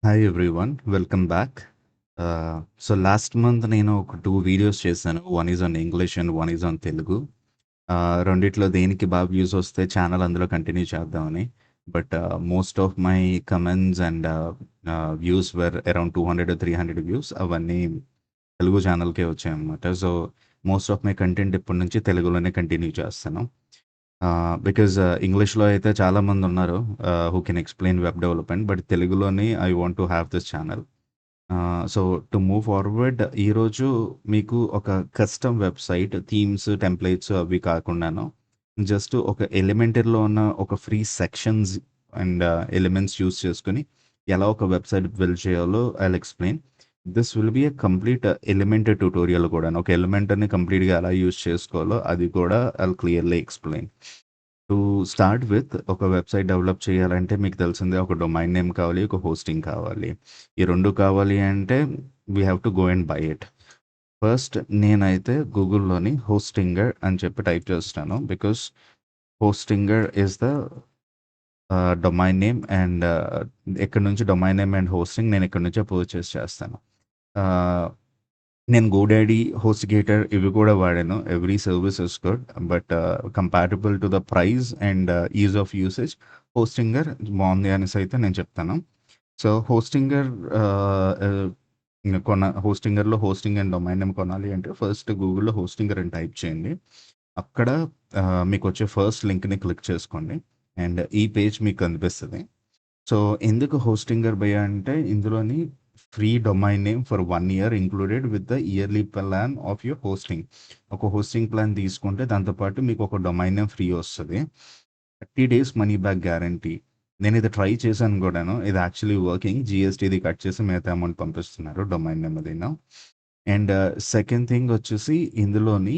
Hi everyone, welcome back. So last month నేను ఒక 2 videos చేశాను. One is on English and one is on Telugu. రెండిట్లో దేనికి బాగా వ్యూస్ వస్తే ఛానల్ అందులో కంటిన్యూ చేద్దామని. But most of my comments and views were around 200-300 views. అవన్నీ తెలుగు ఛానల్‌కే వచ్చాయన్నమాట. So most of my content ఇప్పటి నుంచి తెలుగులోనే కంటిన్యూ చేస్తాను. బికాజ్ ఇంగ్లీష్‌లో అయితే చాలామందున్నారు who can explain web development. But తెలుగులోని I want to have this channel. So to move forward ఈరోజు మీకు ఒక కస్టమ్ వెబ్‌సైట్, థీమ్స్, టెంప్లేట్స్ అవి కాకుండాను జస్ట్ ఒక ఎలిమెంటరీలో ఉన్న ఒక free sections and elements use చేసుకొని ఎలా ఒక వెబ్‌సైట్ బిల్డ్ చేయాలో I will explain. This will be a complete elementary tutorial కూడాను. ఒక ఎలిమెంటర్‌ని కంప్లీట్‌గా ఎలా యూజ్ చేసుకోవాలో అది కూడా I will clearly explain. To start with ఒక వెబ్‌సైట్ డెవలప్ చేయాలంటే మీకు తెలిసిందే, ఒక డొమైన్ నేమ్ కావాలి, ఒక హోస్టింగ్ కావాలి. ఈ 2 కావాలి అంటే we have to go and by it. First నేనైతే గూగుల్‌లోని హోస్టింగర్ అని చెప్పి టైప్ చేస్తాను. Because Hostinger is the domain name and ఇక్కడ నుంచి డొమైన్ నేమ్ అండ్ హోస్టింగ్ నేను ఇక్కడ నుంచే పర్చేస్ చేస్తాను. ఆహ్, నేను గోడాడీ, హోస్ట్‌గేటర్ ఇవి కూడా వాడాను. Every service is good. But comparable to the price and ease of usage Hostinger బావుంది అనేసైతే నేను చెప్తాను. సో, హోస్టింగర్ ఆహ్, ఆహ్, హోస్టింగర్‌లో హోస్టింగ్ అండ్ డొమైన్ నేమ్ కొనాలి అంటే ఫస్ట్ గూగుల్‌లో హోస్టింగర్ అని టైప్ చేయండి. అక్కడ మీకొచ్చే ఫస్ట్ లింక్‌ని క్లిక్ చేసుకోండి. అండ్ ఈ పేజ్ మీకు కనిపిస్తది. సో, ఎందుకు హోస్టింగర్ భయ్యా అంటే ఇందులోని free domain name for 1 year included with the yearly plan of your hosting. ఒక హోస్టింగ్ ప్లాన్ తీసుకుంటే దాంతో పాటు మీకు ఒక డొమైన్ నేమ్ ఫ్రీ వస్తది. 30 డేస్ మనీ బ్యాక్ గ్యారంటీ. నేనిది ట్రై చేశాను గూడాను. ఇది యాక్చువల్లీ వర్కింగ్. జీఎస్టీది కట్ చేసి మిగతా అమౌంట్ పంపిస్తున్నారు డొమైన్ నేమ్ అదిను. అండ్ సెకండ్ థింగ్ వచ్చేసి ఇందులోని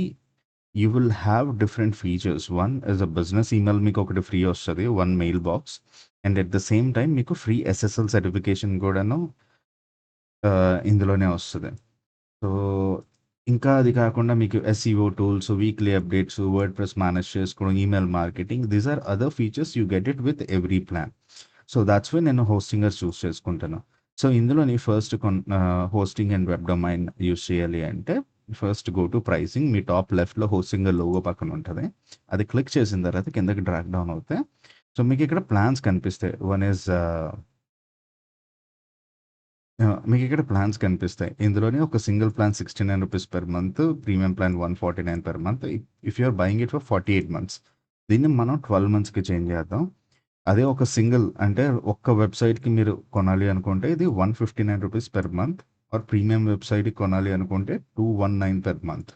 you will have different features. One is a business email మీకొకటి ఫ్రీ వస్తది. 1 mail box. And at the same time మీకు ఫ్రీ ఎస్ఎస్ఎల్ సర్టిఫికేషన్ గూడాను ఇందులోనే వస్తది. సో, ఇంకా అది కాకుండా మీకు SEO tools, weekly updates, WordPress manage చేసుకోవడం, email marketing, these are other features you get it with every plan. So, that's why నేను హోస్టింగర్ చూస్ చేసుకుంటాను. సో, ఇందులోని first hosting and web domain use చేయాలి అంటే ఫస్ట్ గో టు ప్రైసింగ్. మీ top లెఫ్ట్‌లో Hostinger logo పక్కన ఉంటది. అది క్లిక్ చేసిన తర్వాత కిందకి డ్రాగ్ డౌన్ అవుతే సో, మీకిక్కడ ప్లాన్స్ కనిపిస్తాయి. వన్ ఈజ్ మీకిక్కడ ప్లాన్స్ కనిపిస్తాయి. ఇందులోనే ఒక సింగిల్ ప్లాన్ రూ. 69 per month, premium plan 149 per month. If you are buying it for 48 months. దీన్ని మనం 12 మంత్స్‌కి చేంజ్ చేద్దాం. అదే ఒక సింగిల్ అంటే ఒక్క వెబ్‌సైట్‌కి మీరు కొనాలి అనుకుంటే ఇది రూ. 159 పర్ మంత్. ఆర్ ప్రీమియం వెబ్‌సైట్‌కి కొనాలి అనుకుంటే 219 పర్ మంత్.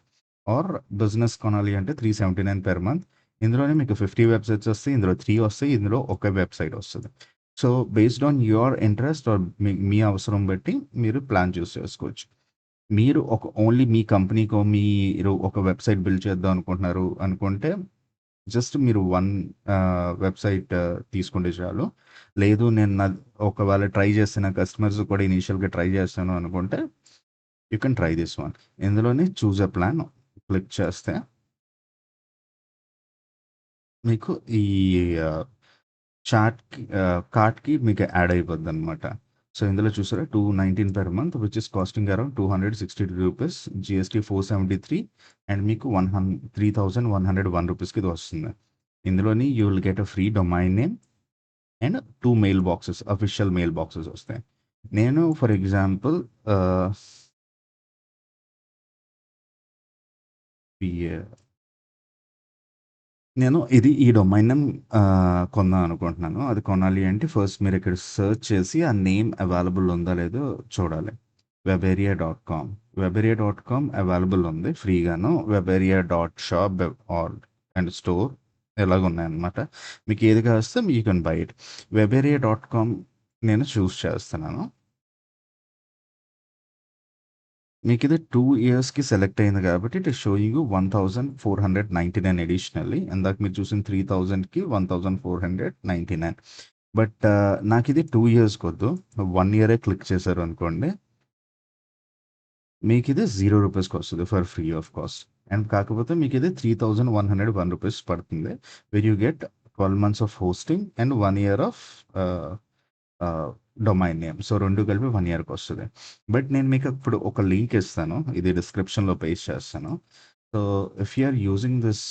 ఆర్ బిజినెస్ కొనాలి అంటే 379 పర్ మంత్. ఇందులోనే మీకు 50 వెబ్‌సైట్స్ వస్తాయి. ఇందులో 3 వస్తాయి. ఇందులో ఒక వెబ్‌సైట్ వస్తది. So, based on your interest or మీ అవసరం బట్టి మీరు ప్లాన్ చూస్ చేసుకోవచ్చు. మీరు ఒక ఓన్లీ మీ కంపెనీకో మీరు ఒక వెబ్‌సైట్ బిల్డ్ చేద్దాం అనుకుంటున్నారు అనుకుంటే జస్ట్ మీరు వెబ్‌సైట్ తీసుకుంటే చాలు. లేదు నేను ఒకవేళ ట్రై చేస్తున్న కస్టమర్స్ కూడా ఇనీషియల్‌గా ట్రై చేస్తాను అనుకుంటే you can try this one. ఇందులోనే చూజ్ ఎ ప్లాన్ క్లిక్ చేస్తే మీకు ఈ ఆహ్ కార్ట్‌కి మీకు యాడ్ అయిపోద్దనమాట. సో, ఇందులో చూసారా 219 per month which is costing around రూ. 262. జీఎస్టీ 473 అండ్ మీకు 3101 రూపీస్‌కి ఇది వస్తుంది. ఇందులోని you will get a free domain name and 2 mail boxes, official mail boxes వస్తాయి. నేను ఫర్ ఎగ్జాంపుల్ ఆహ్, పిఏ నేను ఈ డొమైన్ నేమ్ కొందాం అనుకుంటున్నాను. అది కొనాలి అంటే ఫస్ట్ మీరిక్కడ సెర్చ్ చేసి ఆ నేమ్ అవైలబుల్ ఉందా లేదో చూడాలి. Webarea dot com. Webarea dot com available ఉంది ఫ్రీగాను. Webarea dot shop or and store ఇలాగున్నాయన్నమాట. మీకు ఏది కావస్తే you can buy it. Webarea dot com నేను చూజ్ చేస్తున్నాను. మీకిది 2 ఇయర్స్‌కి సెలెక్ట్ అయింది కాబట్టి it is showing you 1499 additionally. ఇందాక మీరు చూసిన 3000కి 1499. బట్ నాకిది 2 ఇయర్స్‌కొద్దు. 1 ఇయరే క్లిక్ చేశారనుకోండి, మీకిది రూ. 0 for free of cost. And కాకపోతే మీకిది రూ. 3101 పడుతుంది. Where you get 12 months of hosting and 1 year of domain name. So 2 కలిపి 1 ఇయర్‌కి వస్తది. బట్ నేను మీకు ఇప్పుడు ఒక లింక్ ఇస్తాను. ఇది డిస్క్రిప్షన్‌లో పేస్ట్ చేస్తాను. So if you are using this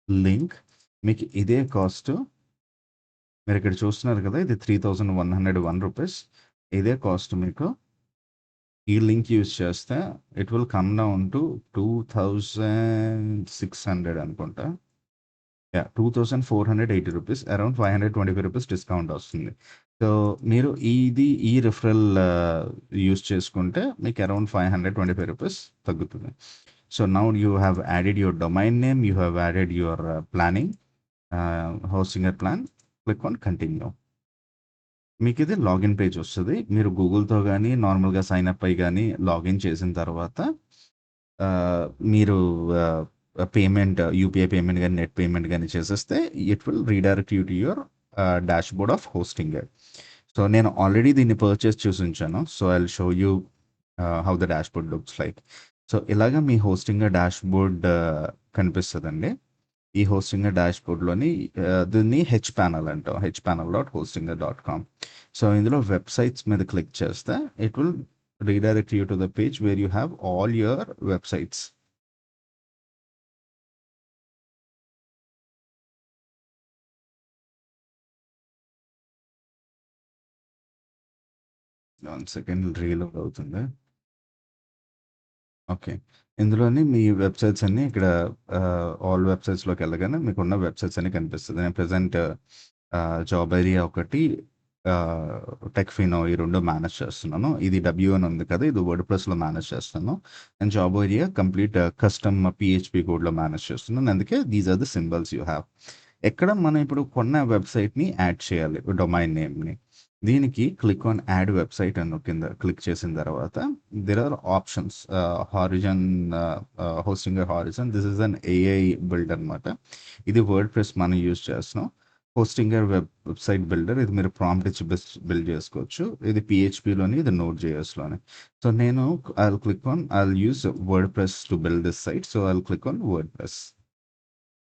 link మీకు ఇదే కాస్ట్ మీరిక్కడ చూస్తున్నారు కదా! ఇది రూ. 3101 ఇదే కాస్ట్ మీకు ఈ లింక్ యూజ్ చేస్తే it will come down to 2600 అనుకుంటా. యాహ్! రూ. 2480 అరౌండ్ రూ. 525 డిస్కౌంట్ వస్తుంది. సో, మీరు ఈ రిఫరల్ యూజ్ చేసుకుంటే మీకు అరౌండ్ రూ. 525 తగ్గుతుంది. So, now you have added your domain name, you have added your planning Hostinger plan. Click on continue. మీకిది లాగిన్ పేజ్ వస్తది. మీరు గూగుల్‌తో గాని, నార్మల్‌గా సైన్ అప్ అయ్యి గాని లాగిన్ చేసిన తర్వాత మీరు పేమెంట్ యూపీఐ పేమెంట్ గాని, నెట్ పేమెంట్ గాని చేసేస్తే it will redirect you to your dashboard of Hostinger. So, నేను ఆల్రెడీ దీన్ని పర్చేస్ చేసుంచాను. So, I will show you how the dashboard looks like. So, ఇలాగ మీ హోస్టింగర్ డాష్‌బోర్డ్ కనిపిస్తదండి. ఈ హోస్టింగర్ డాష్‌బోర్డ్‌లోని దీన్ని హెచ్ ప్యానెల్ అంటాం. hpanel.hostinger.com. సో, ఇందులో వెబ్‌సైట్స్ మీద క్లిక్ చేస్తే it will redirect you to the page where you have all your websites. One second reload అవుతుంది. Okay. ఇందులోని మీ వెబ్‌సైట్స్ అన్నీ ఇక్కడ ఆల్ వెబ్‌సైట్స్‌లోకి వెళ్ళగానే మీకున్న వెబ్‌సైట్స్ అన్నీ కనిపిస్తది. నేను ప్రెజెంట్ జాబ్ ఏరియా ఒకటి, టెక్‌ఫినో ఈ 2 మేనేజ్ చేస్తున్నాను. ఇది డబ్ల్యూ1 ఉంది కదా! ఇది వర్డ్‌ప్రెస్‌లో మేనేజ్ చేస్తాను. And job area complete custom PHP కోడ్‌లో మేనేజ్ చేస్తున్నాను. అందుకే these are the symbols you have. ఎక్కడ మనం ఇప్పుడు కొన్న వెబ్‌సైట్‌ని యాడ్ చేయాలి డొమైన్ నేమ్‌ని. దీనికి క్లిక్ ఆన్ యాడ్ వెబ్‌సైట్ అని కింద క్లిక్ చేసిన తర్వాత there are options. Horizon Hostinger horizon this is an AI build అనమాట. ఇది వర్డ్‌ప్రెస్ మనం యూజ్ చేస్తున్నాం. హోస్టింగర్ వెబ్‌సైట్ బిల్డర్ ఇది మీరు ప్రాంప్ట్ ఇచ్చి బిల్డ్ చేసుకోవచ్చు. ఇది పీహెచ్‌పీలోని, ఇది నోడ్ జేఎస్‌లోని. సో, నేను I will use WordPress to build this site. So, I will click on WordPress.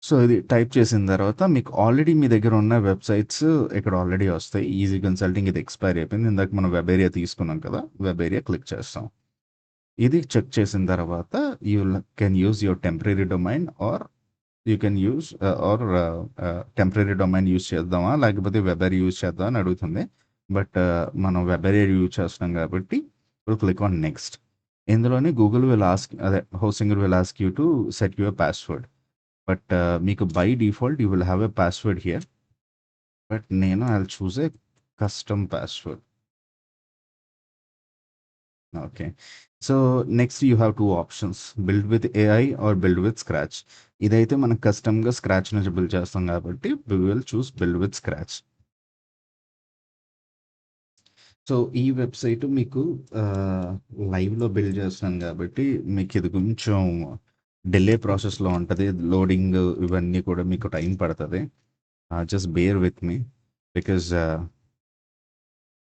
So, ఇది టైప్ చేసిన తర్వాత మీకు ఆల్రెడీ మీ దగ్గర ఉన్న వెబ్‌సైట్స్ ఇక్కడ ఆల్రెడీ వస్తాయి. ఈజీ కన్సల్టింగ్ ఇది ఎక్స్‌పైర్ అయిపోయింది. ఇందాక మనం వెబ్ ఏరియా తీసుకున్నాం కదా! వెబ్ ఏరియా క్లిక్ చేస్తాం. ఇది చెక్ చేసిన తర్వాత you can use your temporary domain or you can use temporary domain use చేద్దామా? లేకపోతే వెబ్ ఏరియా యూజ్ చేద్దామా అని అడుగుతుంది. బట్ మనం వెబ్ ఏరియా యూజ్ చేస్తున్నాం కాబట్టి విల్ క్లిక్ ఆన్ నెక్స్ట్. ఇందులోని గూగుల్ విల్ ఆస్క్ అదే Hostinger will ask you to set your password. But మీకు by default you will have a password here. But నేను I will choose a custom password. Okay. So, next you have 2 options. Build with AI or build with scratch. ఇదైతే మనం కస్టమ్‌గా scratch నుంచి build చేస్తాం కాబట్టి we will choose build with scratch. So, ఈ website మీకు ఆహ్, లైవ్‌లో బిల్డ్ చేస్తున్నాను కాబట్టి మీకిది కొంచెం డిలే ప్రాసెస్‌లో ఉంటది. లోడింగ్ ఇవన్నీ కూడా మీకు టైం పడతది. Just bear with me. Because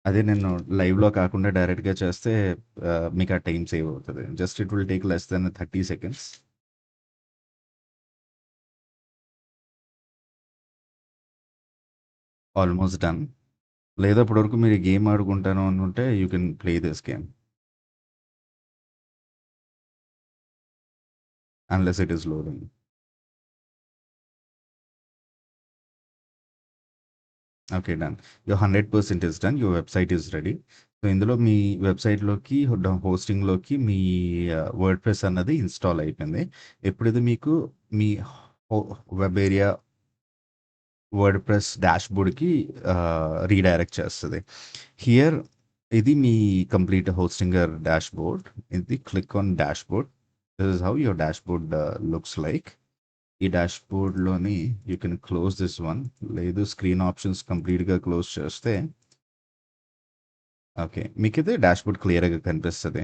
అదే నేను లైవ్‌లో కాకుండా డైరెక్ట్‌గా చేస్తే మీకు ఆ టైం సేవ్ అవుతది. Just it will take less than 30 seconds. Almost done. లేదా ఇప్పటివరకు మీరు ఈ గేమ్ ఆడుకుంటాను అనుకుంటే you can play this game. Unless it is loading. Okay. Done. Your 100% is done. Your website is ready. So, ఇందులో మీ వెబ్‌సైట్‌లోకి హోస్టింగ్‌లోకి మీ వర్డ్‌ప్రెస్ అన్నది ఇన్‌స్టాల్ అయిపోయింది. ఇప్పుడు ఇది మీకు మీ హో వెబ్ ఏరియా వర్డ్‌ప్రెస్ డాష్‌బోర్డ్‌కి రీడైరెక్ట్ చేస్తది. హియర్ ఇది మీ కంప్లీట్ హోస్టింగర్ డాష్‌బోర్డ్. ఇది click on dashboard. This is how your dashboard looks like. ఈ డాష్‌బోర్డ్‌లోని you can close this one. లేదు స్క్రీన్ ఆప్షన్స్ కంప్లీట్‌గా క్లోజ్ చేస్తే ఓకే. మీకిది డాష్‌బోర్డ్ క్లియర్‌గా కనిపిస్తది.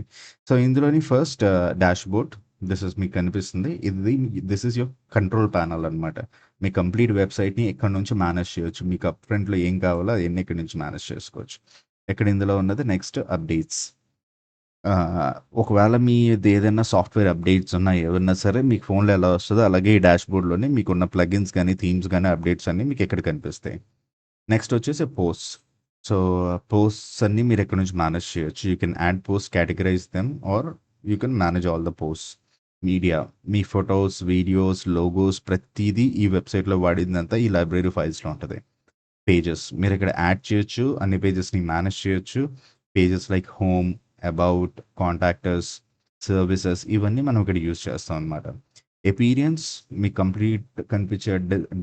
సో, ఇందులోని ఫస్ట్ డాష్‌బోర్డ్ దిస్ ఈస్ మీకు కనిపిస్తుంది. This is your control panel అనమాట. మీ కంప్లీట్ వెబ్‌సైట్‌ని ఇక్కడి నుంచి మేనేజ్ చేయొచ్చు. మీకు అప్ ఫ్రంట్‌లో ఏం కావాలో అయన్నీ ఇక్కడి నుంచి మేనేజ్ చేసుకోవచ్చు. ఇక్కడ ఇందులో ఉన్నది నెక్స్ట్ అప్డేట్స్. ఒకవేళ మీదేదైనా సాఫ్ట్‌వేర్ అప్డేట్స్ ఉన్నా ఏవన్నా సరే మీకు ఫోన్‌లో ఎలా వస్తదో అలాగే ఈ డాష్‌బోర్డ్‌లోని మీకున్న ప్లగిన్స్ గాని, థీమ్స్ గాని, అప్డేట్స్ అన్నీ మీకు ఇక్కడ కనిపిస్తాయి. నెక్స్ట్ వచ్చేసి పోస్ట్స్. సో, పోస్ట్స్ అన్నీ మీరెక్కడి నుంచి మేనేజ్ చేయొచ్చు. You can add post, categorize them or you can manage all the posts. Media, మీ ఫోటోస్, వీడియోస్, లోగోస్ ప్రతీదీ ఈ వెబ్‌సైట్‌లో వాడిందంతా ఈ లైబ్రరీ ఫైల్స్‌లో ఉంటది. పేజెస్ మీరిక్కడ యాడ్ చేయొచ్చు. అన్ని పేజెస్‌ని మేనేజ్ చేయొచ్చు. Pages like home, about, contact us, services ఇవన్నీ మనం ఇక్కడ యూజ్ చేస్తాం అనమాట. ఎపీరియన్స్ మీకు కంప్లీట్ కనిపించే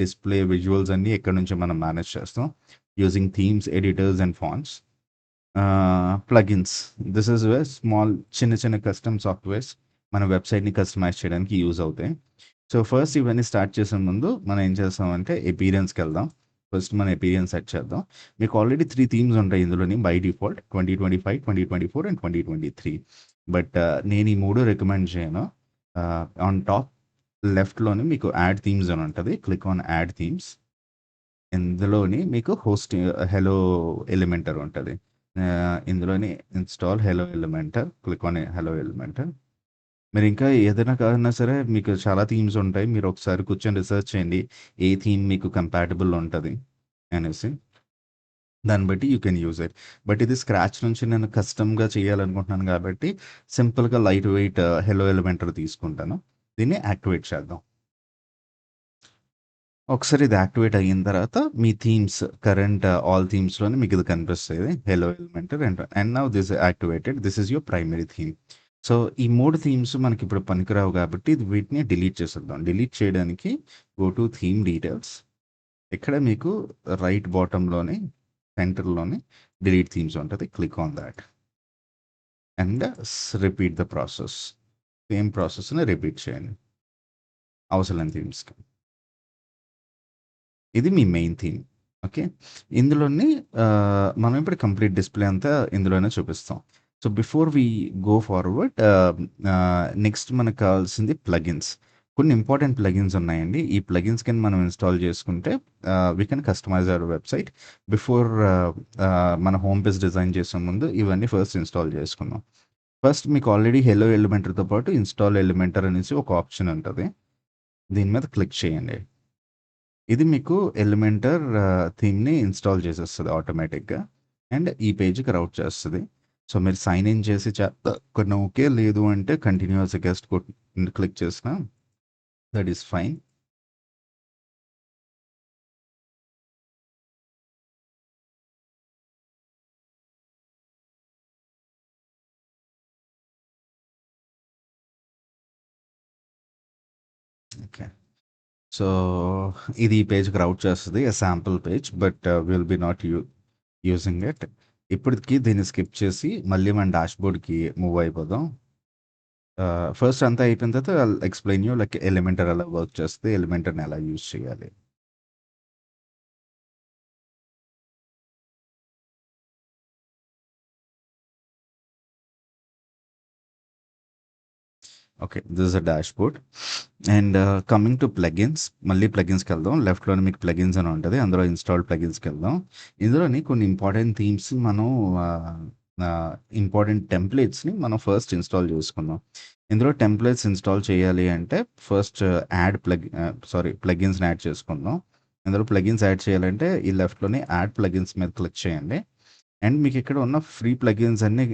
డిస్‌ప్లే, విజువల్స్ అన్నీ ఇక్కడి నుంచే మనం మేనేజ్ చేస్తాం. Using themes, editors and fonts. Plugins, this is where small చిన్న చిన్న కస్టమ్ సాఫ్ట్‌వేర్స్ మన వెబ్‌సైట్‌ని కస్టమైజ్ చేయడానికి యూజ్ అవుతాయి. సో, ఫస్ట్ ఇవన్నీ స్టార్ట్ చేసే ముందు మనం ఏం చేస్తామంటే ఎపీరియన్స్‌కెళ్దాం. ఫస్ట్ మన ఎపీరియన్స్ సెట్ చేద్దాం. మీకు ఆల్రెడీ 3 థీమ్స్ ఉంటాయి ఇందులోని బై డిఫాల్ట్ 2025, 2024 అండ్ 2023. బట్ నేను ఈ 3 రికమెండ్ చేయను. ఆన్ టాప్ లెఫ్ట్‌లోని మీకు యాడ్ థీమ్స్ అని ఉంటది. Click on add themes. ఇందులోని మీకు హెలో ఎలిమెంటర్ ఉంటది. ఇందులోని install hello Elementor. Click on hello Elementor. మీరింకా ఏదైనా కాదన్నా సరే మీకు చాలా థీమ్స్ ఉంటాయి. మీరొకసారి కూర్చొని రిసర్చ్ చేయండి. ఏ థీమ్ మీకు కంపాటిబుల్ ఉంటది అనేసి. దాన్ని బట్టి you can use it. But ఇది స్క్రాచ్ నుంచి నేను కస్టమ్‌గా చేయాలనుకుంటున్నాను కాబట్టి సింపుల్‌గా లైట్ వెయిట్ హెలో ఎలిమెంటర్ తీసుకుంటాను. దీన్ని యాక్టివేట్ చేద్దాం. ఒకసారి ఇది యాక్టివేట్ అయిన తర్వాత మీ థీమ్స్ కరెంట్ ఆల్ థీమ్స్‌లోని మీకిది కనిపిస్తది. Hello Elementor and now this activated. This is your primary theme. So, ఈ 3 థీమ్స్ మనకిప్పుడు పనికిరావు కాబట్టి వీటిని డిలీట్ చేసేద్దాం. డిలీట్ చేయడానికి గో టు థీమ్ డీటెయిల్స్. ఇక్కడ మీకు రైట్ బాటమ్‌లోని సెంటర్‌లోని డిలీట్ థీమ్స్ ఉంటది. Click on thought and repeat the process. Same ప్రాసెస్‌ని రిపీట్ చేయండి అవసరం లేని థీమ్స్‌కి. ఇది మీ మెయిన్ థీమ్. ఓకే. ఇందులోని మనం ఇప్పుడు కంప్లీట్ డిస్‌ప్లే అంతా ఇందులోనే చూపిస్తాం. So, before we go forward next మనకు కావాల్సింది ప్లగిన్స్. కొన్ని ఇంపార్టెంట్ ప్లగిన్స్ ఉన్నాయండి. ఈ ప్లగిన్స్ కింద మనం ఇన్‌స్టాల్ చేసుకుంటే we can customize our website. Before మన హోమ్ పేజ్ డిజైన్ చేసే ముందు ఇవన్నీ ఫస్ట్ ఇన్‌స్టాల్ చేసుకుందాం. ఫస్ట్ మీకు ఆల్రెడీ హెలో ఎలిమెంటర్‌తో పాటు ఇన్‌స్టాల్ ఎలిమెంటర్ అనేసి ఒక ఆప్షన్ ఉంటది. దీని మీద క్లిక్ చేయండి. ఇది మీకు ఎలిమెంటర్ థీమ్‌ని ఇన్‌స్టాల్ చేసేస్తది ఆటోమేటిక్‌గా. అండ్ ఈ పేజ్‌కి రౌట్ చేస్తది. సో, మీరు సైన్ ఇన్ చేసి కొన్ని ఓకే. లేదు అంటే continue as a guest click చేసినా that is fine. Okay. So, ఇది ఈ పేజ్‌కి రౌట్ చేస్తది. A sample page but will be not using it. ఇప్పటికి దీన్ని స్కిప్ చేసి మళ్ళీ మన డాష్‌బోర్డ్‌కి మూవ్ అయిపోదాం. ఫస్ట్ అంతా అయిపోయిన తర్వాత I will explain you like Elementor ఎలా వర్క్ చేస్తది, ఎలిమెంటర్‌ని ఎలా యూజ్ చేయాలి. Okay. This is a dashboard. And coming to plugins మళ్ళీ ప్లగిన్స్‌కెళ్దాం. లెఫ్ట్‌లోనే మీకు ప్లగిన్స్ అని ఉంటది. అందులో ఇన్‌స్టాల్డ్ ప్లగిన్స్‌కెళ్దాం. ఇందులోని కొన్ని ఇంపార్టెంట్ థీమ్స్ మనం ఆహ్, ఇంపార్టెంట్ టెంప్లేట్స్‌ని మనం ఫస్ట్ ఇన్‌స్టాల్ చేసుకుందాం. ఇందులో టెంప్లేట్స్ ఇన్‌స్టాల్ చేయాలి అంటే ఫస్ట్ ప్లగిన్స్‌ని యాడ్ చేసుకుందాం. ఇందులో ప్లగిన్స్ యాడ్ చేయాలంటే ఈ లెఫ్ట్‌లోని యాడ్ ప్లగిన్స్ మీద క్లిక్ చేయండి. అండ్ మీకిక్కడ ఉన్న ఫ్రీ ప్లగిన్స్ అన్నీ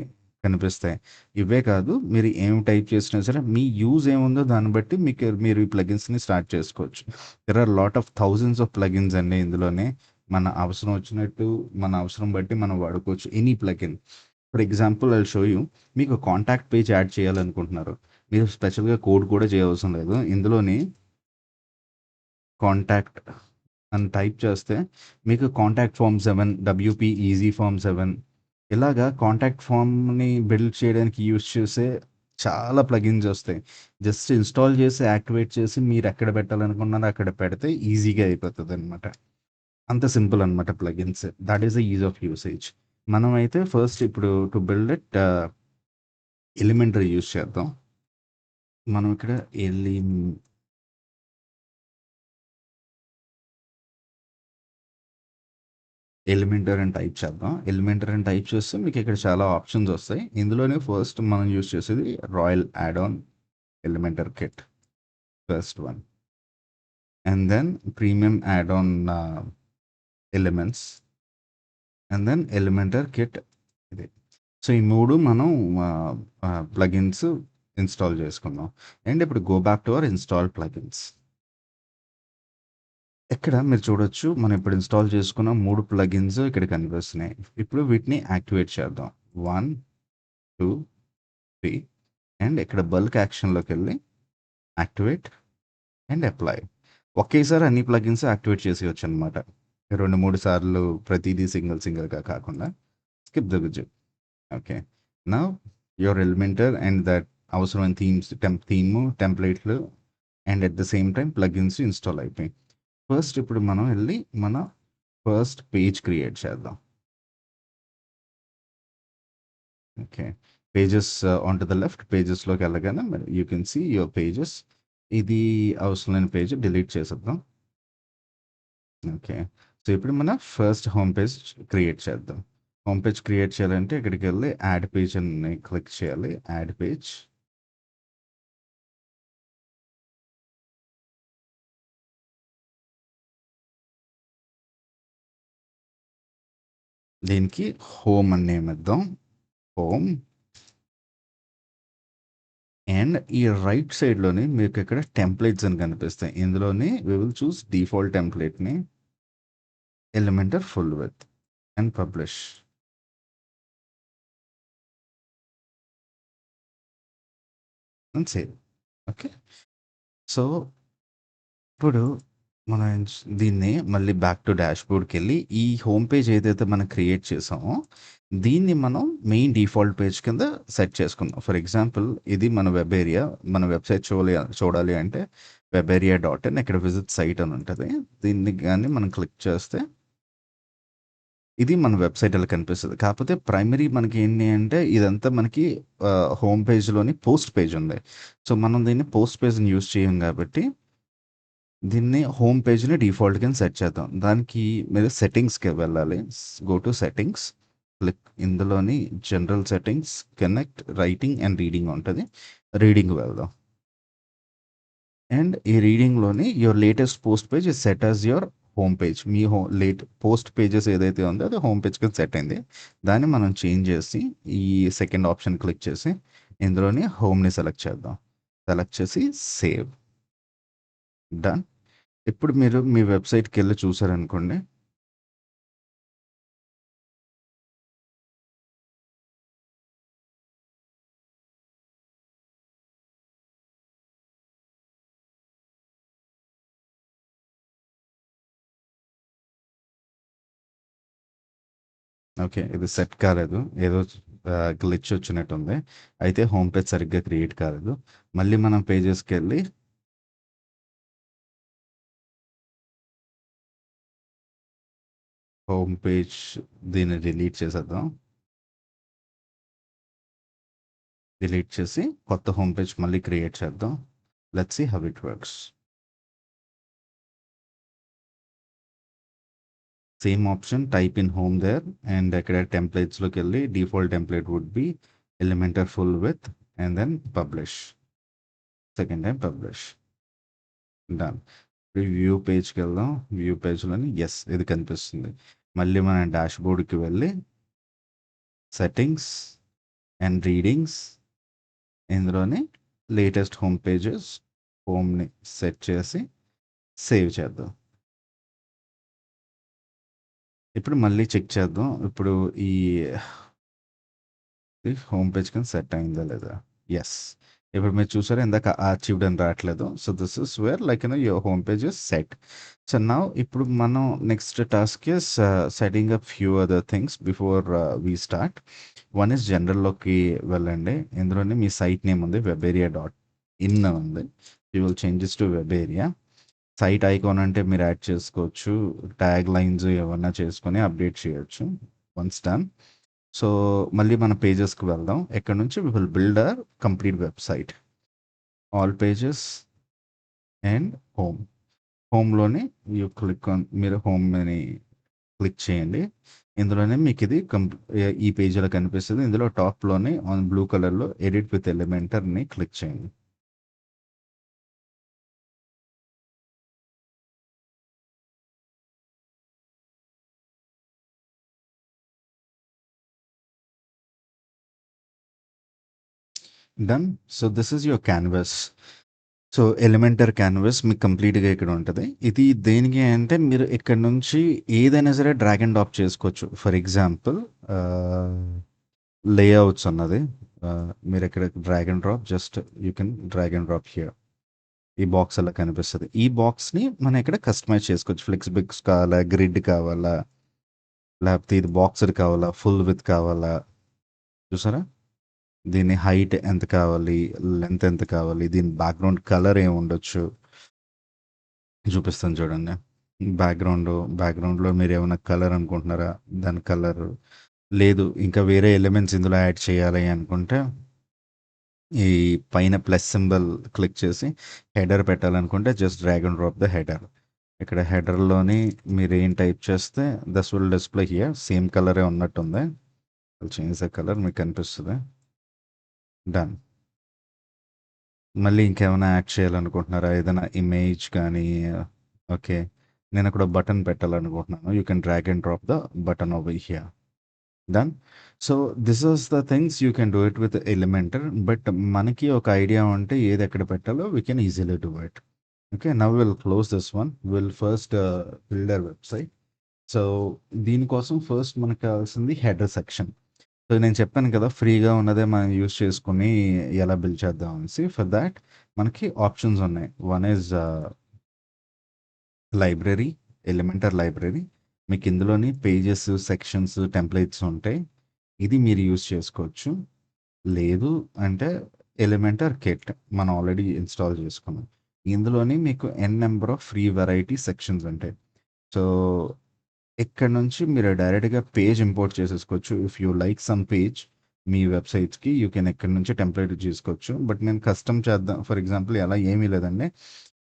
కనిపిస్తాయి. ఇవే కాదు మీరు ఏం టైప్ చేసినా సరే మీ యూజ్ ఏముందో దాన్ని బట్టి మీరు ఈ ప్లగిన్స్‌ని స్టార్ట్ చేసుకోవచ్చు. There are lot of thousands of plugins అండి ఇందులోనే. మన అవసరం వచ్చినట్టు మన అవసరం బట్టి మనం వాడుకోవచ్చు any plugin. For example I will show you. మీకు కాంటాక్ట్ పేజ్ యాడ్ చేయాలనుకుంటున్నారు. మీరు స్పెషల్‌గా కోడ్ కూడా చేయవసరం లేదు. ఇందులోని కాంటాక్ట్ అని టైప్ చేస్తే మీకు contact form 7, WP easy form 7 ఇలాగా కాంటాక్ట్ ఫార్మ్‌ని బిల్డ్ చేయడానికి యూజ్ చేసే చాలా ప్లగిన్స్ వస్తాయి. జస్ట్ ఇన్‌స్టాల్ చేసి, యాక్టివేట్ చేసి మీరెక్కడ పెట్టాలనుకున్నారో అక్కడ పెడితే ఈజీగా అయిపోతదనమాట. అంత సింపుల్ అనమాట plugins. That is the is of usage. మనమైతే ఫస్ట్ ఇప్పుడు to build it elementary use చేద్దాం. మనం ఇక్కడ ఎలిమ్ ఎలిమెంటర్ అని టైప్ చేద్దాం. ఎలిమెంటర్ అని టైప్ చేస్తే మీకు ఇక్కడ చాలా ఆప్షన్స్ వస్తాయి. ఇందులోనే ఫస్ట్ మనం యూజ్ చేసేది royal add on Elementor kit first one. And then premium add on elements. And then Elementor kit ఇది. సో, ఈ 3 మనం ప్లగిన్స్ ఇన్‌స్టాల్ చేసుకుందాం. అండ్ ఇప్పుడు go back to our install plugins. ఇక్కడ మీరు చూడొచ్చు మనం ఇప్పుడు ఇన్‌స్టాల్ చేసుకున్న 3 ప్లగిన్స్ ఇక్కడ కనిపిస్తున్నాయి. ఇప్పుడు వీటిని యాక్టివేట్ చేద్దాం. 1, 2, 3 అండ్ ఇక్కడ బల్క్ యాక్షన్‌లోకెళ్ళి యాక్టివేట్ అండ్ అప్లై. ఒకేసారి అన్ని ప్లగిన్స్ యాక్టివేట్ చేసేయొచ్చనమాట. 2, 3 సార్లు ప్రతీదీ సింగిల్‌గా కాకుండా. Skip the widget. Okay. Now your Elementor and that అవసరమైన థీము, టెంప్లేట్లు and at the same time plugins install అయిపోయాయి. ఫస్ట్ ఇప్పుడు మనం ఎళ్లి మన ఫస్ట్ పేజ్ క్రియేట్ చేద్దాం. Okay. Pages on to the left పేజెస్‌లోకి వెళ్ళగానే you can see your pages. ఇది అవసరం లేని పేజ్ డిలీట్ చేసేద్దాం. ఓకే. సో, ఇప్పుడు మన ఫస్ట్ హోమ్ పేజ్ క్రియేట్ చేద్దాం. హోమ్ పేజ్ క్రియేట్ చేయాలంటే ఇక్కడికెళ్ళి యాడ్ పేజ్ అని క్లిక్ చేయాలి. Add page. దీనికి హోమ్ అని నేమ్ ఇద్దాం. హోమ్. అండ్ ఈ రైట్ సైడ్‌లోని మీకు ఇక్కడ టెంప్లేట్స్ అని కనిపిస్తాయి. ఇందులోని వి విల్ చూస్ డిఫాల్ట్ టెంప్లేట్‌ని Elementor full width and publish. And save. Okay. So, ఇప్పుడు మనం దీన్ని మళ్ళీ బ్యాక్ టు డాష్‌బోర్డ్‌కెళ్ళి ఈ హోమ్ పేజ్ ఏదైతే మనం క్రియేట్ చేసామో, దీన్ని మనం మెయిన్ డిఫాల్ట్ పేజ్ కింద సెట్ చేసుకుందాం. ఫర్ ఎగ్జాంపుల్ ఇది మన వెబ్ ఏరియా. మన వెబ్‌సైట్ చూడాలి అంటే వెబ్ ఏరియా డాట్ ఇన్ ఇక్కడ విజిట్ సైట్ అని ఉంటది. దీన్ని గాని మనం క్లిక్ చేస్తే ఇది మన వెబ్‌సైట్ ఇలా కనిపిస్తది. కాకపోతే ప్రైమరీ మనకి ఏంటి అంటే ఇదంతా మనకి హోమ్ పేజ్‌లోని పోస్ట్ పేజ్ ఉంది. సో, మనం దీన్ని పోస్ట్ పేజ్‌ని యూజ్ చేయం కాబట్టి దీన్ని హోమ్ పేజ్‌ని డిఫాల్ట్ కింద సెట్ చేద్దాం. దానికి మీరు సెట్టింగ్స్‌కి వెళ్ళాలి. Go to settings. క్లిక్ ఇందులోని general settings, connect, writing and reading ఉంటది. రీడింగ్ వెళ్దాం. అండ్ ఈ రీడింగ్‌లోని your latest post page is set as your home page. మీ పోస్ట్ పేజెస్ ఏదైతే ఉందో అది హోమ్ పేజ్ కింద సెట్ అయింది. దాన్ని మనం చేంజ్ చేసి ఈ సెకండ్ ఆప్షన్ క్లిక్ చేసి ఇందులోని హోమ్‌ని సెలెక్ట్ చేద్దాం. సెలెక్ట్ చేసి సేవ్. డన్. ఇప్పుడు మీరు మీ వెబ్‌సైట్‌కెళ్ళి చూసారనుకోండి. ఓకే. ఇది సెట్ కాలేదు. ఏదో గ్లిచ్ వచ్చినట్టుంది. అయితే హోమ్ పేజ్ సరిగ్గా క్రియేట్ కాలేదు. మళ్ళీ మనం పేజెస్‌కెళ్ళి హోమ్ పేజ్ దీన్ని డిలీట్ చేసేద్దాం. డిలీట్ చేసి కొత్త హోమ్ పేజ్ మళ్ళీ క్రియేట్ చేద్దాం. Let's see how it works. Same option type in home there and అక్కడ టెంప్లేట్స్‌లోకెళ్ళి default template would be Elementor full width and then publish. Second time publish. Done. View పేజ్‌కెళ్దాం. View పేజ్‌లోని yes ఇది కనిపిస్తుంది. మళ్ళీ మన డాష్‌బోర్డ్‌కి వెళ్ళి సెట్టింగ్స్ అండ్ రీడింగ్స్ ఇందులోని లేటెస్ట్ హోమ్ పేజెస్ హోమ్‌ని సెట్ చేసి సేవ్ చేద్దాం. ఇప్పుడు మళ్ళీ చెక్ చేద్దాం. ఇప్పుడు ఈ హోమ్ పేజ్ కింద సెట్ అయిందా లేదా? యెస్. ఇప్పుడు మీరు చూసారా ఇందాక అచీవ్డ్ అని రావట్లేదు. So, this is where like your home page is set. So, now ఇప్పుడు మనం next task is setting up few other things before we start. One is జనరల్‌లోకి వెళ్ళండి. ఇందులోనే మీ సైట్ నేమ్ ఉంది. వెబ్ ఏరియా డాట్ ఇన్ ఉంది. You will change this to web area. Site icon అంటే మీరు యాడ్ చేసుకోవచ్చు. ట్యాగ్ లైన్స్ ఏమన్నా చేసుకొని అప్డేట్ చేయొచ్చు. Once done. సో, మళ్ళీ మన పేజెస్‌కి వెళ్దాం. ఇక్కడ నుంచి we will build our complete website. All pages and home. హోమ్‌లోని మీరు హోమ్ అని క్లిక్ చేయండి. ఇందులోనే మీకిది ఈ పేజ్‌లో కనిపిస్తది. ఇందులో టాప్‌లోని బ్లూ కలర్‌లో ఎడిట్ విత్ ఎలిమెంటర్‌ని క్లిక్ చేయండి. Done. So this is your canvas. So Elementor canvas మీకు కంప్లీట్గా ఇక్కడ ఉంటుంది. ఇది దేనికి అంటే మీరు ఇక్కడ నుంచి ఏదైనా సరే డ్రాగ్ అండ్ డ్రాప్ చేసుకోవచ్చు. ఫర్ ఎగ్జాంపుల్ లేఅవుట్స్ అన్నది మీరు ఇక్కడ drag and drop, just you can drag and drop here. ఈ బాక్స్ అలా కనిపిస్తుంది. ఈ బాక్స్ని మనం ఇక్కడ కస్టమైజ్ చేసుకోవచ్చు. ఫ్లెక్స్ బిక్స్ కావాలా, గ్రిడ్ కావాలా, లేకపోతే ఇది బాక్సర్ కావాలా, ఫుల్ విత్ కావాలా, చూసారా? దీని హైట్ ఎంత కావాలి, లెంత్ ఎంత కావాలి, దీని బ్యాక్గ్రౌండ్ కలర్ ఏమి ఉండొచ్చు చూపిస్తాను చూడండి. బ్యాక్గ్రౌండ్ బ్యాక్గ్రౌండ్లో మీరు ఏమైనా కలర్ అనుకుంటున్నారా, దాని కలర్ లేదు, ఇంకా వేరే ఎలిమెంట్స్ ఇందులో యాడ్ చేయాలి అనుకుంటే ఈ పైన ప్లస్ సింబల్ క్లిక్ చేసి హెడర్ పెట్టాలనుకుంటే just drag and drop the header. ఇక్కడ హెడర్లోని మీరు ఏం టైప్ చేస్తే this will display here. Same కలరే ఉన్నట్టుంది, చేంజ్ ద కలర్ మీకు కనిపిస్తుంది. డన్. మళ్ళీ ఇంకేమైనా యాడ్ చేయాలనుకుంటున్నారా, ఏదైనా ఇమేజ్ కానీ? ఓకే, నేను అక్కడ బటన్ పెట్టాలనుకుంటున్నాను. You can drag and drop the button over here. Done. So this is the things you can do it with Elementor. But మనకి ఒక ఐడియా ఉంటే ఏది ఎక్కడ పెట్టాలో we can easily do it. Okay, now will close this one. Will first build our website. So దీనికోసం first మనకు కావాల్సింది header section. So నేను చెప్పాను కదా, ఫ్రీగా ఉన్నదే మనం యూస్ చేసుకుని ఎలా బిల్డ్ చేద్దాం అనేసి. ఫర్ దాట్ మనకి ఆప్షన్స్ ఉన్నాయి. One is library, Elementor library. మీకు ఇందులోని పేజెస్, సెక్షన్స్, టెంప్లెట్స్ ఉంటాయి. ఇది మీరు యూస్ చేసుకోవచ్చు. లేదు అంటే ఎలిమెంటర్ కిట్ మనం ఆల్రెడీ ఇన్స్టాల్ చేసుకున్నాం. ఇందులోని మీకు n number of free variety sections ఉంటాయి. సో ఇక్కడ నుంచి మీరు డైరెక్ట్గా పేజ్ ఇంపోర్ట్ చేసేసుకోవచ్చు. If you like some page మీ వెబ్సైట్స్కి, యూ కెన్ ఎక్కడి నుంచి టెంప్లెట్ చేసుకోవచ్చు. బట్ నేను కస్టమ్ చేద్దాం ఫర్ ఎగ్జాంపుల్, ఎలా ఏమీ లేదండి.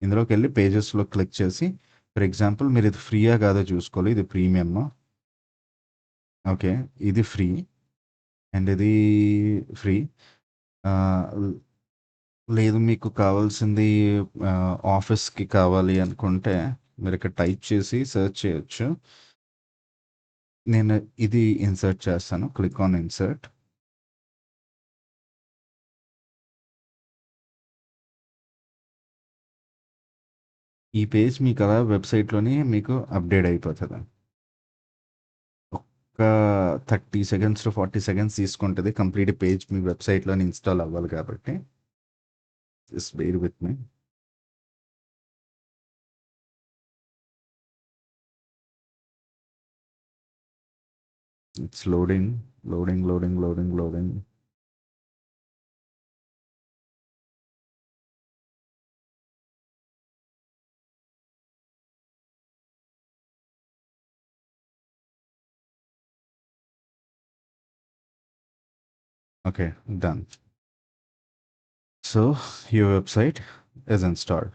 ఇందులోకి వెళ్ళి పేజెస్లో క్లిక్ చేసి, ఫర్ ఎగ్జాంపుల్ మీరు ఇది ఫ్రీయా కాదో చూసుకోవాలి. ఇది ప్రీమియమ్. ఓకే, ఇది ఫ్రీ అండ్ ఇది ఫ్రీ. లేదు మీకు కావాల్సింది ఆఫీస్కి కావాలి అనుకుంటే మీరు ఇక్కడ టైప్ చేసి సెర్చ్ చేయొచ్చు. నేను ఇది ఇన్సర్ట్ చేస్తాను. Click on insert. ఈ పేజ్ మీకు అలా వెబ్సైట్లోని మీకు అప్డేట్ అయిపోతుంది. ఒక 30 సెకండ్స్ టు 40 సెకండ్స్ తీసుకుంటుంది కంప్లీట్ పేజ్ మీ వెబ్సైట్లోని ఇన్స్టాల్ అవ్వాలి కాబట్టి. Just bear with me. It's loading, loading, loading, loading, loading. Okay, done. So your website is installed.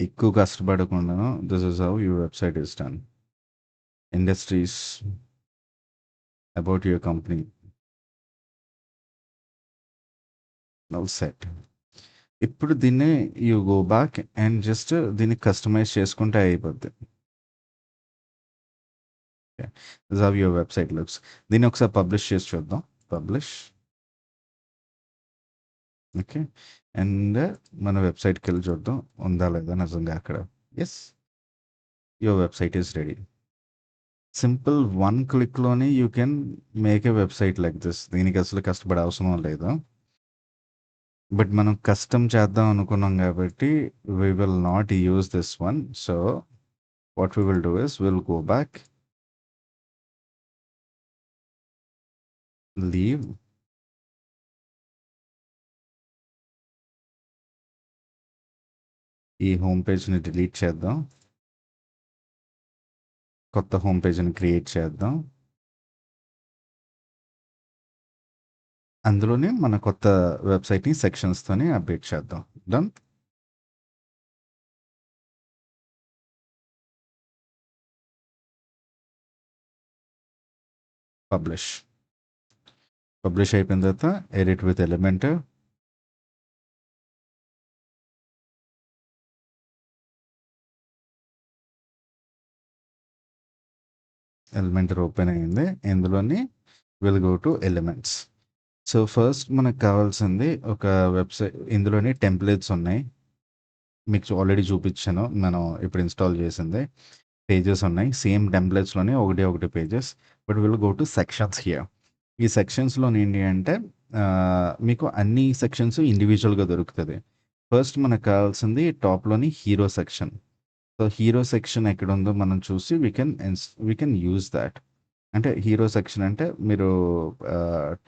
ఎక్కువ కష్టపడకుండా this is how your website is done. Industries, about your company, now set. ఇప్పుడు దీన్ని you go back and just దీన్ని customise చేసుకుంటే అయిపోద్ది. This how your website looks. దీన్ని ఒకసారి publish చేసి చూద్దాం. పబ్లిష్. ఓకే, అండ్ మన వెబ్సైట్కి వెళ్ళి చూద్దాం ఉందా లేదా నిజంగా అక్కడ. Yes, your website is ready. Simple one క్లిక్లోని you can make a website like this. దీనికి అసలు కష్టపడే అవసరం లేదు. బట్ మనం కస్టమ్ చేద్దాం అనుకున్నాం కాబట్టి we will not use this one. So what we will do is will go back, leave, ఈ హోమ్ పేజ్ని డిలీట్ చేద్దాం. కొత్త హోమ్ పేజ్ని క్రియేట్ చేద్దాం. అందులోనే మన కొత్త వెబ్సైట్ని సెక్షన్స్తోని అప్డేట్ చేద్దాం. డన్. పబ్లిష్. పబ్లిష్ అయిపోయిన తర్వాత edit with Elementor. Elementor open అయ్యింది. ఇందులోని will go to elements. So, first మనకు కావాల్సింది ఒక ఇందులోని టెంప్లేట్స్ ఉన్నాయి. మీకు ఆల్రెడీ చూపిచ్చాను. మనం ఇప్పుడు ఇన్‌స్టాల్ చేసింది. పేజెస్ ఉన్నాయి. సేమ్ టెంప్లేట్స్‌లోనే ఒకటే ఒకటి pages. But will go to sections here. ఈ సెక్షన్స్‌లోని ఏంటి అంటే మీకు అన్ని సెక్షన్స్ ఇండివిడ్యువల్‌గా దొరుకుతది. ఫస్ట్ మనకు కావాల్సింది టాప్‌లోని hero section. So, hero section ఎక్కడుందో మనం చూసి వి కెన్ యూజ్ థాట్. అంటే హీరో సెక్షన్ అంటే మీరు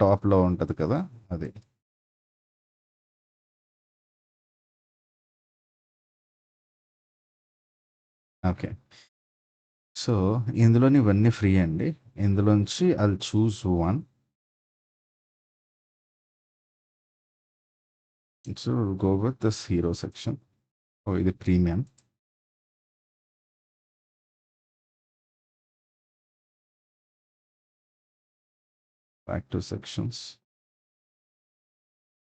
టాప్‌లో ఉంటది కదా! అది. ఓకే. సో, ఇందులోని ఇవన్నీ ఫ్రీ అండి. ఇందులోంచి I'll choose one. So, go with this hero section. Oh! ఇది ప్రీమియం. Back to sections.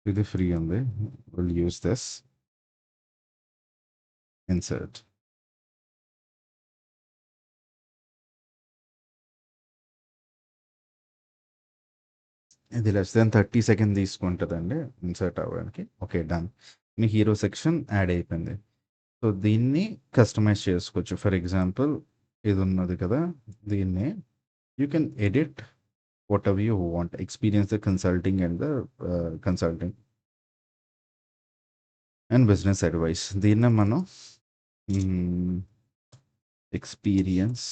ఇది ఫ్రీ ఉంది. Will use this. ఇన్సర్ట్. ఇది లెస్ దాన్ 30 సెకండ్ తీసుకుంటదండి ఇన్సర్ట్ అవ్వడానికి. ఓకే. డన్. మీ హీరో సెక్షన్ యాడ్ అయిపోయింది. సో, దీన్ని కస్టమైజ్ చేసుకోవచ్చు. ఫర్ ఎగ్జాంపుల్ ఇదున్నది కదా! దీన్ని you can edit whatever you want. Experience the consulting and the consulting and business advice. దీన్నే మనం hmm, experience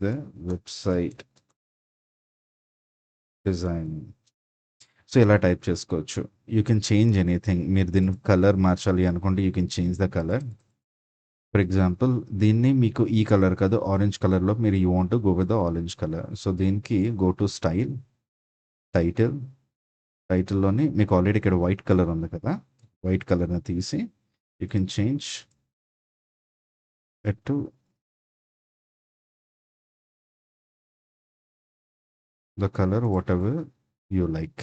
the website design. So, ఇలా టైప్ చేసుకోవచ్చు. You can change anything. మీరు దీన్ని కలర్ మార్చాలి అనుకుంటే you can change the colour. For example దీన్ని మీకు ఈ కలర్ కాదు ఆరెంజ్ కలర్‌లో మీరు you want to go with the orange colour. So, దీనికి గో టు స్టైల్, టైటిల్. టైటిల్‌లోని మీకు ఆల్రెడీ ఇక్కడ వైట్ కలర్ ఉంది కదా! వైట్ కలర్‌ని తీసి you can change it to the colour whatever you like.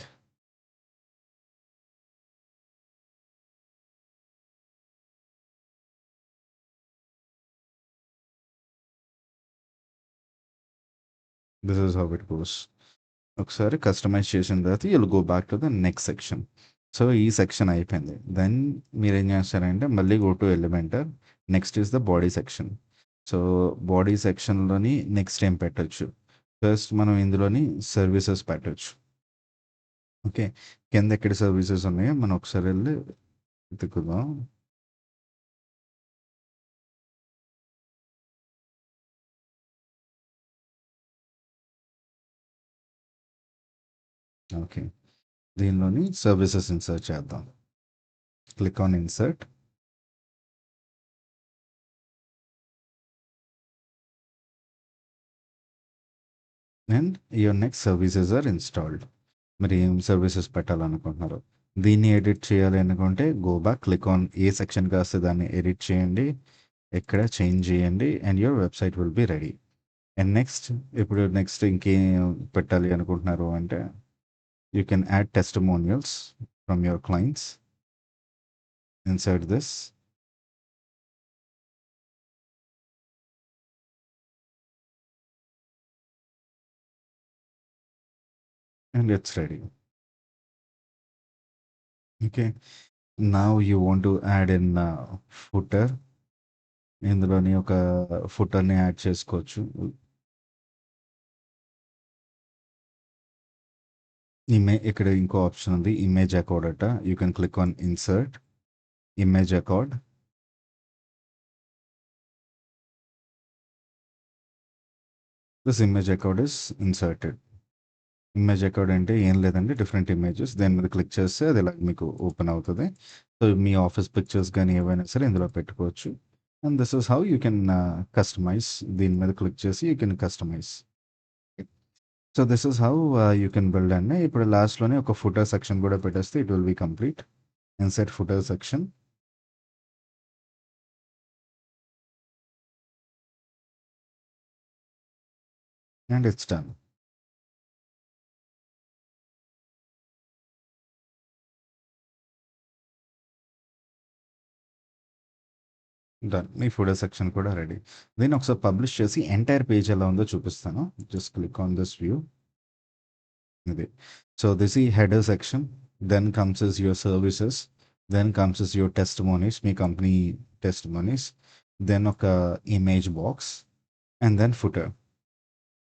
This is how it goes. ఒకసారి customize చేసిన తర్వాత you'll go back to the next section. So, ఈ సెక్షన్ అయిపోయింది. దెన్ మీరేం చేస్తారంటే మళ్ళీ go to Elementor. Next is the body section. So, body సెక్షన్‌లోని next ఏం పెట్టొచ్చు. ఫస్ట్ మనం ఇందులోని సర్వీసెస్ పెట్టొచ్చు. ఓకే. కింద ఎక్కడ సర్వీసెస్ ఉన్నాయో మనం ఒకసారి ఎళ్లి వెతుకుదాం. ఓకే. దీనిలోని సర్వీసెస్ ఇన్సర్ట్ చేద్దాం. Click on insert. And your next services are installed. మరి ఏం సర్వీసెస్ పెట్టాలనుకుంటున్నారు? దీన్ని ఎడిట్ చేయాలి అనుకుంటే గో బ్యాక్, క్లిక్ ఆన్ ఏ సెక్షన్ కాస్తే దాన్ని ఎడిట్ చేయండి. ఇక్కడ చేంజ్ చేయండి and your website will be ready. And next ఇప్పుడు నెక్స్ట్ ఇంకేం పెట్టాలి అనుకుంటున్నారు అంటే you can add testimonials from your clients. Insert this and it's ready. Okay. Now you want to add in footer. ఇందులోని ఒక ఫుటర్‌ని యాడ్ చేసుకోవచ్చు. ఇక్కడ ఇంకో ఆప్షన్ ఉంది. ఇమేజ్ అకార్డ్ అట. You can click on insert, image accord. This image accord is inserted. Image accord అంటే ఏం లేదండి డిఫరెంట్ ఇమేజెస్. దాని మీద క్లిక్ చేస్తే అది ఇలా మీకు ఓపెన్ అవుతది. సో, మీ ఆఫీస్ పిక్చర్స్ గాని ఏవైనా సరే ఇందులో పెట్టుకోవచ్చు. And this is how you can customize. దీని మీద క్లిక్ చేసి you can customize. So, this is how you can build అండి. ఇప్పుడు లాస్ట్‌లోనే ఒక ఫుటర్ సెక్షన్ కూడా పెట్టేస్తే it will be complete. Insert footer section. And it's done. Done. మీ ఫుటర్ సెక్షన్ కూడా రెడీ. దీన్ని ఒకసారి పబ్లిష్ చేసి ఎంటైర్ పేజ్ ఎలా ఉందో చూపిస్తాను. Just click on this view. ఇది. సో దిస్ ఈ header section. Then comes is your services. Then comes is your testimonies, మీ కంపెనీ టెస్టిమోనీస్. దెన్ ఒక image box and then footer.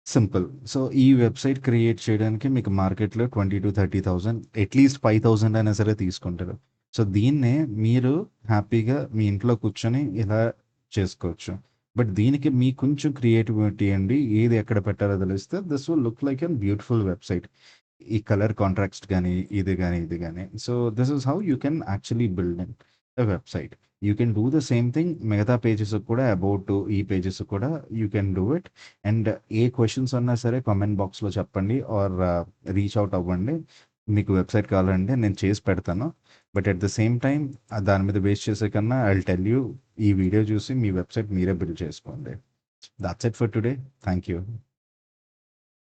Simple. So ఈ website create చేయడానికి మీకు మార్కెట్‌లో 20,000-30,000 at least 5,000 అయినా సరే తీసుకుంటారు. సో దీన్నే మీరు హ్యాపీగా మీ ఇంట్లో కూర్చొని ఇలా చేసుకోవచ్చు. బట్ దీనికి మీకు కొంచెం క్రియేటివిటీ అండి. ఏది ఎక్కడ పెట్టాలో తెలిస్తే this will look like an beautiful website. ఈ కలర్ కాంట్రాస్ట్ గానీ, ఇది గానీ. So this is how you can actually build a website. You can do the same thing మిగతా పేజెస్‌కి కూడా అబౌట్ ఈ పేజెస్‌కి కూడా you can do it. And A questions ఉన్నా సరే కామెంట్ బాక్స్‌లో చెప్పండి ఆర్ రీచ్ ఔట్ అవ్వండి. మీకు వెబ్‌సైట్ కావాలంటే నేను చేసి పెడతాను. But at the same time దాని మీద బేస్ చేసే కన్నా ఐ విల్ టెల్ యూ, ఈ వీడియో చూసి మీ వెబ్‌సైట్ మీరే బిల్డ్ చేసుకోండి. That's it for today. Thank you.